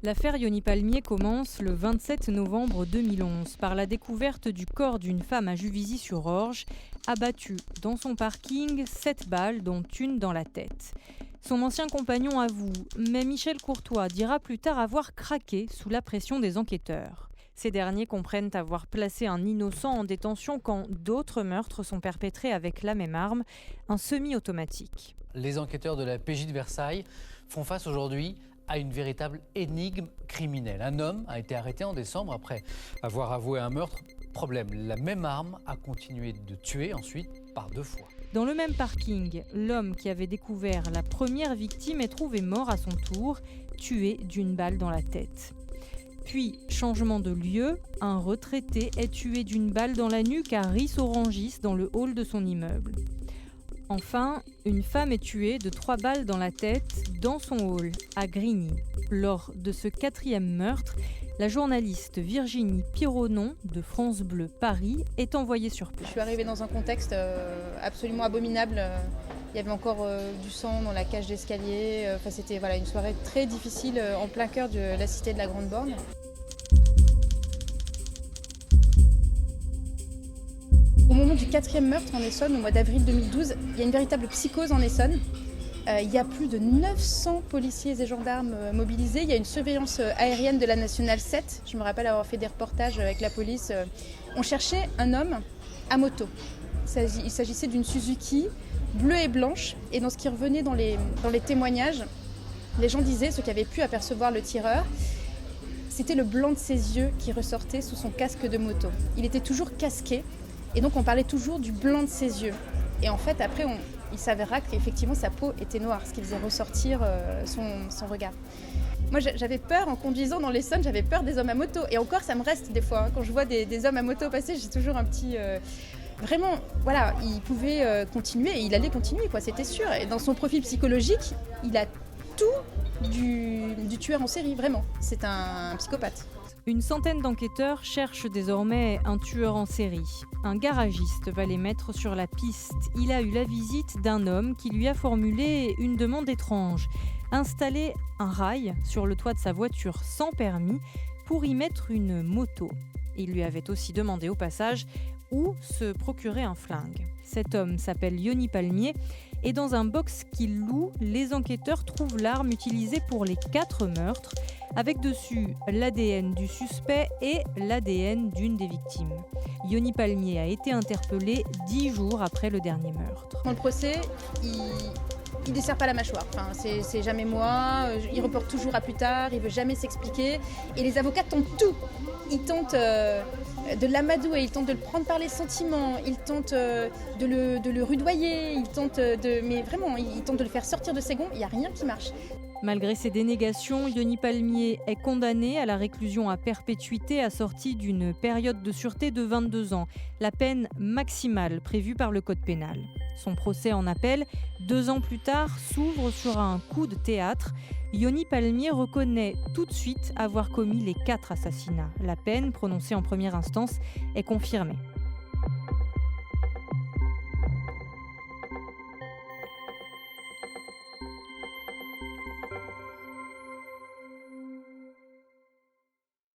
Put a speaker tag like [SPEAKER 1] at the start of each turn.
[SPEAKER 1] L'affaire Yoni Palmier commence le 27 novembre 2011 par la découverte du corps d'une femme à Juvisy-sur-Orge, abattue dans son parking, 7 balles dont une dans la tête. Son ancien compagnon avoue, mais Michel Courtois dira plus tard avoir craqué sous la pression des enquêteurs. Ces derniers comprennent avoir placé un innocent en détention quand d'autres meurtres sont perpétrés avec la même arme, un semi-automatique.
[SPEAKER 2] Les enquêteurs de la PJ de Versailles font face aujourd'hui à une véritable énigme criminelle. Un homme a été arrêté en décembre après avoir avoué un meurtre. Problème, la même arme a continué de tuer ensuite par 2 fois.
[SPEAKER 1] Dans le même parking, l'homme qui avait découvert la première victime est trouvé mort à son tour, tué d'une balle dans la tête. Puis, changement de lieu, un retraité est tué d'une balle dans la nuque à Ris-Orangis dans le hall de son immeuble. Enfin, une femme est tuée de 3 balles dans la tête dans son hall, à Grigny. Lors de ce 4e meurtre, la journaliste Virginie Pironon de France Bleu Paris est envoyée sur place.
[SPEAKER 3] Je suis arrivée dans un contexte absolument abominable. Il y avait encore du sang dans la cage d'escalier. C'était une soirée très difficile en plein cœur de la cité de la Grande Borne. Au moment du 4e meurtre en Essonne, au mois d'avril 2012, il y a une véritable psychose en Essonne. Il y a plus de 900 policiers et gendarmes mobilisés. Il y a une surveillance aérienne de la Nationale 7. Je me rappelle avoir fait des reportages avec la police. On cherchait un homme à moto. Il s'agissait d'une Suzuki bleue et blanche. Et dans ce qui revenait dans les témoignages, les gens disaient, ceux qui avaient pu apercevoir le tireur, c'était le blanc de ses yeux qui ressortait sous son casque de moto. Il était toujours casqué. Et donc on parlait toujours du blanc de ses yeux. Et en fait, après, il s'avéra qu'effectivement sa peau était noire, ce qui faisait ressortir son regard. Moi, j'avais peur en conduisant dans l'Essonne, j'avais peur des hommes à moto. Et encore, ça me reste des fois. Quand je vois des hommes à moto passer, j'ai toujours un petit... Vraiment, voilà, il pouvait continuer et il allait continuer, quoi, c'était sûr. Et dans son profil psychologique, il a tout du tueur en série, vraiment. C'est un psychopathe.
[SPEAKER 1] Une centaine d'enquêteurs cherchent désormais un tueur en série. Un garagiste va les mettre sur la piste. Il a eu la visite d'un homme qui lui a formulé une demande étrange. Installer un rail sur le toit de sa voiture sans permis pour y mettre une moto. Il lui avait aussi demandé au passage où se procurer un flingue. Cet homme s'appelle Yoni Palmier et dans un box qu'il loue, les enquêteurs trouvent l'arme utilisée pour les 4 meurtres, avec dessus l'ADN du suspect et l'ADN d'une des victimes. Yoni Palmier a été interpellé 10 jours après le dernier meurtre.
[SPEAKER 3] Dans le procès, il desserre pas la mâchoire. C'est jamais moi, il reporte toujours à plus tard, il veut jamais s'expliquer. Et les avocats tentent tout. Ils tentent de l'amadouer, ils tentent de le prendre par les sentiments, ils tentent de le rudoyer, mais vraiment, ils tentent de le faire sortir de ses gonds, il n'y a rien qui marche.
[SPEAKER 1] Malgré ces dénégations, Yoni Palmier est condamné à la réclusion à perpétuité assortie d'une période de sûreté de 22 ans, la peine maximale prévue par le Code pénal. Son procès en appel, 2 ans plus tard, s'ouvre sur un coup de théâtre. Yoni Palmier reconnaît tout de suite avoir commis les 4 assassinats. La peine, prononcée en première instance, est confirmée.